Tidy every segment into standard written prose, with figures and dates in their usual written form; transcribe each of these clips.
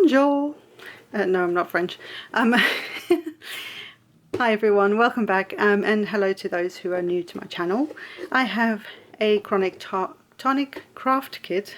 Bonjour! No, I'm not French. Hi everyone, welcome back, and hello to those who are new to my channel. I have a chronic tonic craft kit.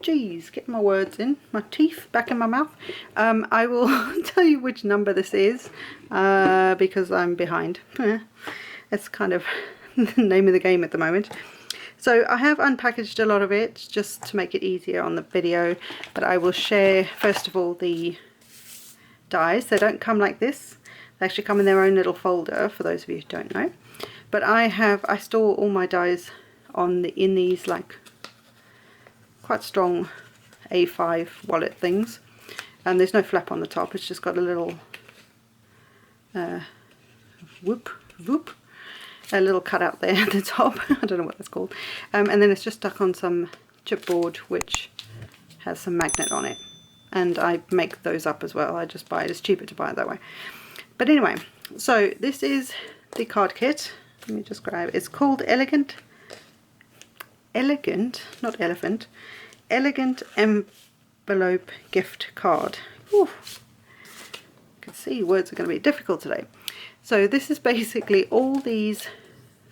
Jeez, get my words in, my teeth back in my mouth. I will tell you which number this is, because I'm behind. That's kind of the name of the game at the moment. So I have unpackaged a lot of it just to make it easier on the video, but I will share first of all the dies. They don't come like this, they actually come in their own little folder for those of you who don't know. But I store all my dies in these like quite strong A5 wallet things, and there's no flap on the top, it's just got a little whoop a little cutout there at the top. I don't know what that's called, and then it's just stuck on some chipboard which has some magnet on it, and I make those up as well. I just buy it, it's cheaper to buy it that way. But anyway, so this is the card kit. Let me just grab it. It's called Elegant not elephant, Elegant Envelope Gift Card. Whew. You can see words are going to be difficult today. So this is basically all these,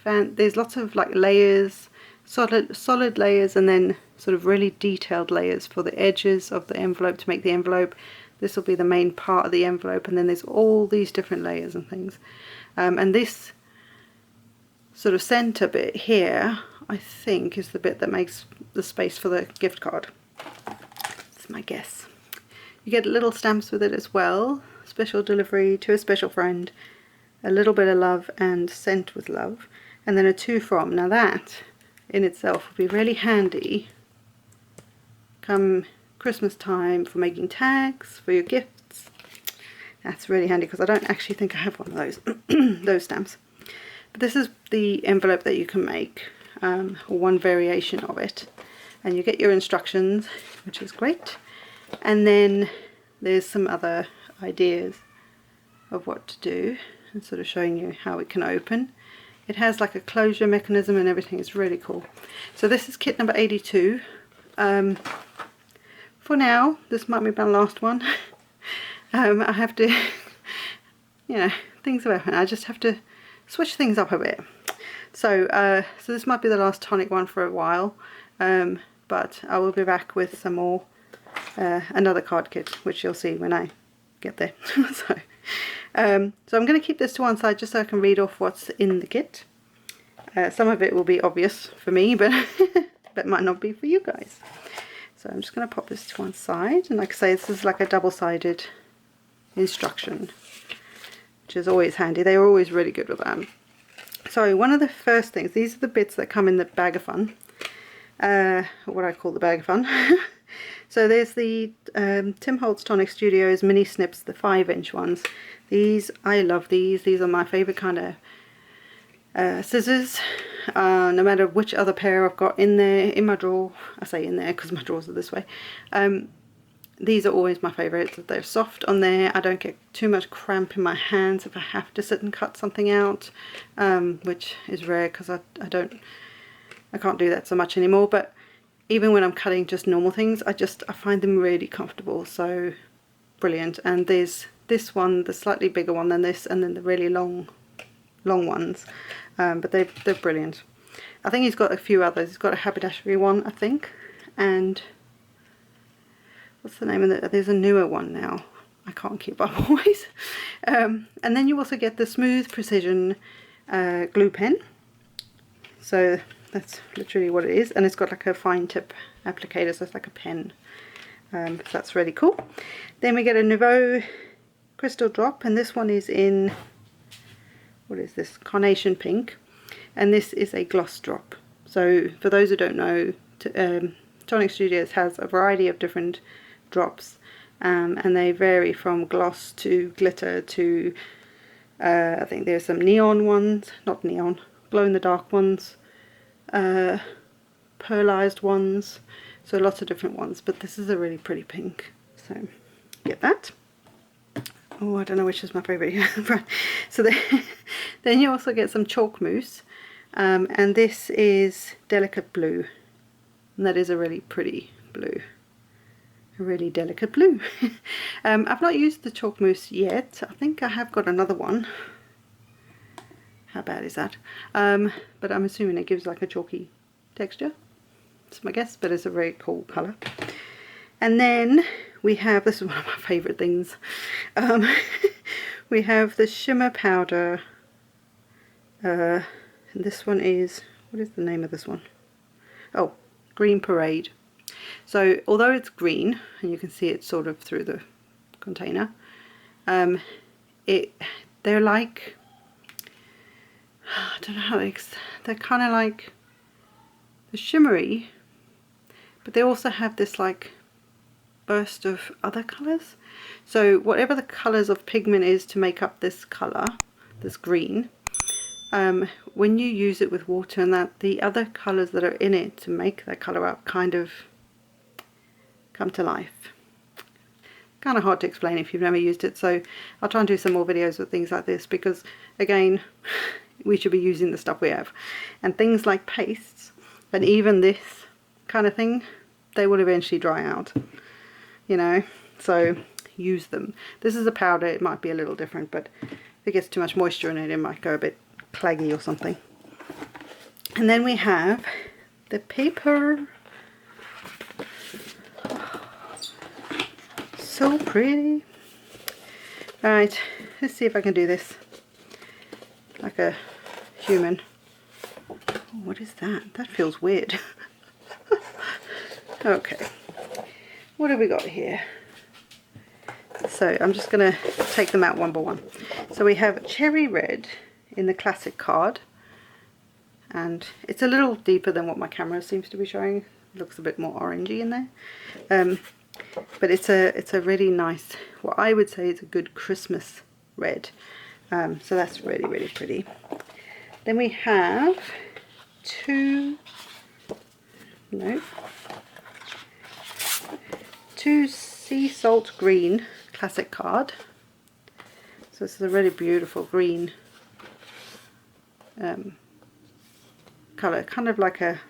there's lots of like layers, solid layers, and then sort of really detailed layers for the edges of the envelope to make the envelope. This will be the main part of the envelope, and then there's all these different layers and things. And this sort of center bit here, I think, is the bit that makes the space for the gift card. That's my guess. You get little stamps with it as well. Special delivery to a special friend. A little bit of love and sent with love, and then a to from. Now that in itself would be really handy come Christmas time for making tags for your gifts. That's really handy because I don't actually think I have one of those those stamps. But this is the envelope that you can make, or one variation of it, and you get your instructions, which is great, and then there's some other ideas of what to do, and sort of showing you how it can open. It has like a closure mechanism and everything. It's really cool. So this is kit number 82. For now, this might be my last one. I have to, things have happened. I just have to switch things up a bit. So, so this might be the last tonic one for a while, but I will be back with some more, another card kit, which you'll see when I get there. So I'm going to keep this to one side just so I can read off what's in the kit. Some of it will be obvious for me, but that might not be for you guys. So I'm just going to pop this to one side, and like I say, this is like a double-sided instruction, which is always handy. They are always really good with that. So one of the first things, these are the bits that come in the bag of fun, what I call the bag of fun. So there's the Tim Holtz Tonic Studios mini snips, the 5-inch ones. These, I love these. These are my favourite kind of scissors. No matter which other pair I've got in there, in my drawer. I say in there because my drawers are this way. These are always my favourites. They're soft on there. I don't get too much cramp in my hands if I have to sit and cut something out, which is rare because I can't do that so much anymore. But even when I'm cutting just normal things, I find them really comfortable, so brilliant. And there's this one, the slightly bigger one than this, and then the really long ones, but they're brilliant. I think he's got a few others. He's got a haberdashery one, I think, and what's the name of it? There's a newer one now. I can't keep up always. And then you also get the Smooth Precision glue pen. So that's literally what it is, and it's got like a fine tip applicator, so it's like a pen. So that's really cool. Then we get a Nouveau crystal drop, and this one is in, what is this, Carnation Pink, and this is a gloss drop. So for those who don't know, Tonic Studios has a variety of different drops, and they vary from gloss to glitter to I think there's some neon ones, not neon, glow in the dark ones, pearlized ones, so lots of different ones, but this is a really pretty pink, so get that. Oh, I don't know which is my favourite. So then you also get some chalk mousse, and this is Delicate Blue, and that is a really pretty blue. a really delicate blue. I've not used the chalk mousse yet. I think I have got another one. How bad is that? But I'm assuming it gives like a chalky texture. That's my guess, but it's a very cool colour. And then we have, this is one of my favourite things, we have the shimmer powder. And this one is, what is the name of this one? Oh, Green Parade. So although it's green, and you can see it sort of through the container, they're like, I don't know how they're kind of like the shimmery, but they also have this like burst of other colours. So whatever the colours of pigment is to make up this colour, this green, when you use it with water and that, the other colours that are in it to make that colour up kind of come to life. Kind of hard to explain if you've never used it, so I'll try and do some more videos with things like this, because again, we should be using the stuff we have. And things like pastes and even this kind of thing, they will eventually dry out, you know, so use them. This is a powder, it might be a little different, but if it gets too much moisture in it, it might go a bit claggy or something. And then we have the paper. So pretty. Alright, let's see if I can do this like a human. Oh, what is that? That feels weird. Okay, what have we got here? So I'm just going to take them out one by one. So we have cherry red in the classic card, and it's a little deeper than what my camera seems to be showing. It looks a bit more orangey in there. But it's a really nice, what I would say is a good Christmas red. So that's really, really pretty. Then we have two sea salt green classic card. So this is a really beautiful green colour, kind of like a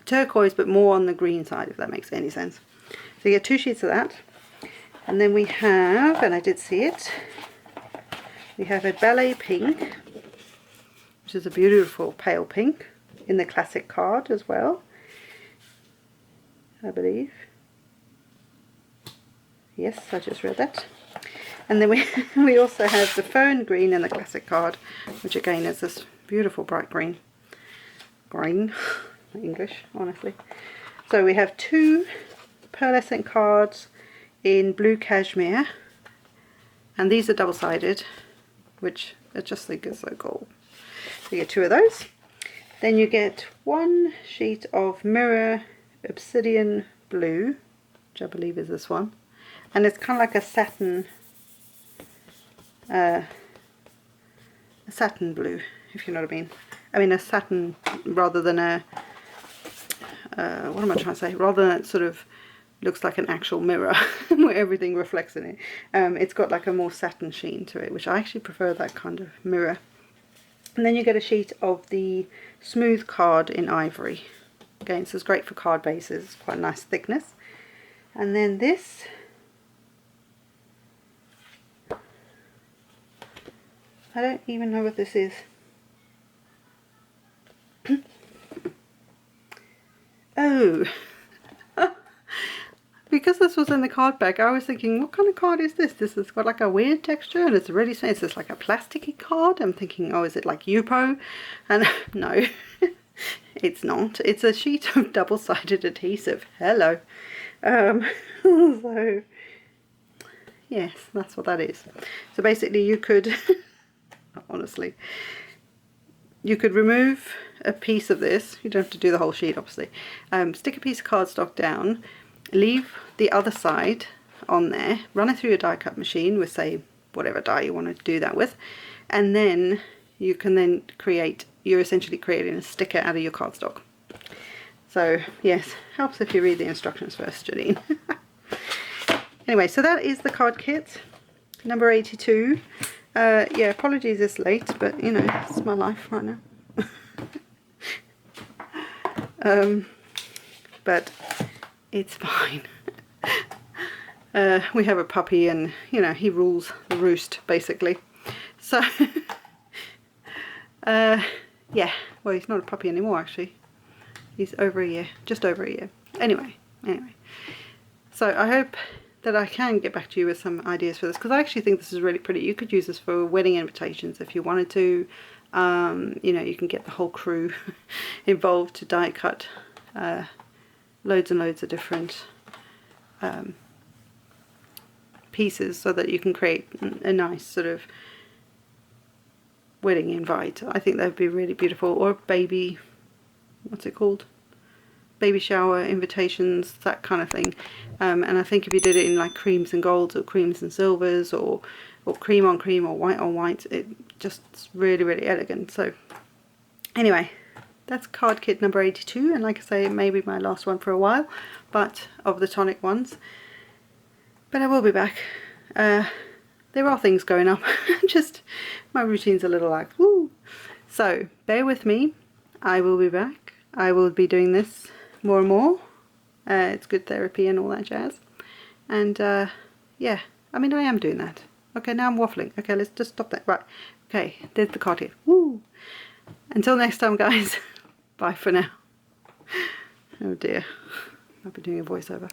turquoise, but more on the green side, if that makes any sense. So you get 2 sheets of that, and then we have, and I did see it, we have a ballet pink, which is a beautiful pale pink in the classic card as well, I believe. Yes, I just read that. And then we also have the fern green in the classic card, which again is this beautiful bright green. English, honestly. So we have 2 pearlescent cards in blue cashmere, and these are double-sided, which I just think is so cool. So you get 2 of those. Then you get 1 sheet of mirror obsidian blue, which I believe is this one, and it's kind of like a satin blue, if you know what I mean. I mean a satin rather than a what am I trying to say? Rather than it sort of looks like an actual mirror where everything reflects in it. It's got like a more satin sheen to it, which I actually prefer that kind of mirror. And then you get a sheet of the smooth card in ivory. Again, this is great for card bases, it's quite a nice thickness. And then this, I don't even know what this is. Oh, because this was in the card bag, I was thinking, what kind of card is this? This has got like a weird texture, and it's really saying it's like a plasticky card. I'm thinking, oh, is it like Yupo? And no, it's not. It's a sheet of double-sided adhesive. Hello. So yes, that's what that is. So basically you could, honestly, you could remove a piece of this. You don't have to do the whole sheet, obviously. Stick a piece of cardstock down, leave the other side on there, run it through your die cut machine with, say, whatever die you want to do that with, and then you can then create, you're essentially creating a sticker out of your cardstock. So yes, helps if you read the instructions first, Janine. Anyway, so that is the card kit, number 82. Yeah, apologies it's late, but you know, it's my life right now. But it's fine. We have a puppy and, you know, he rules the roost, basically. So, yeah, well, he's not a puppy anymore, actually. He's over a year, just over a year. Anyway. So I hope that I can get back to you with some ideas for this, because I actually think this is really pretty. You could use this for wedding invitations if you wanted to. You know, you can get the whole crew involved to die cut loads and loads of different pieces, so that you can create a nice sort of wedding invite. I think that would be really beautiful. Or baby, what's it called? Baby shower invitations, that kind of thing. And I think if you did it in like creams and golds or creams and silvers, or cream on cream or white on white, it just really, really elegant. So anyway, that's card kit number 82, and like I say, it may be my last one for a while, but of the tonic ones. But I will be back. There are things going up. Just my routine's a little like woo. So bear with me. I will be back. I will be doing this more and more. It's good therapy and all that jazz. And yeah, I mean, I am doing that. Okay, now I'm waffling. Okay, let's just stop that. Right. Okay, there's the card kit. Woo. Until next time, guys. Bye for now. Oh dear. I'll be doing a voiceover.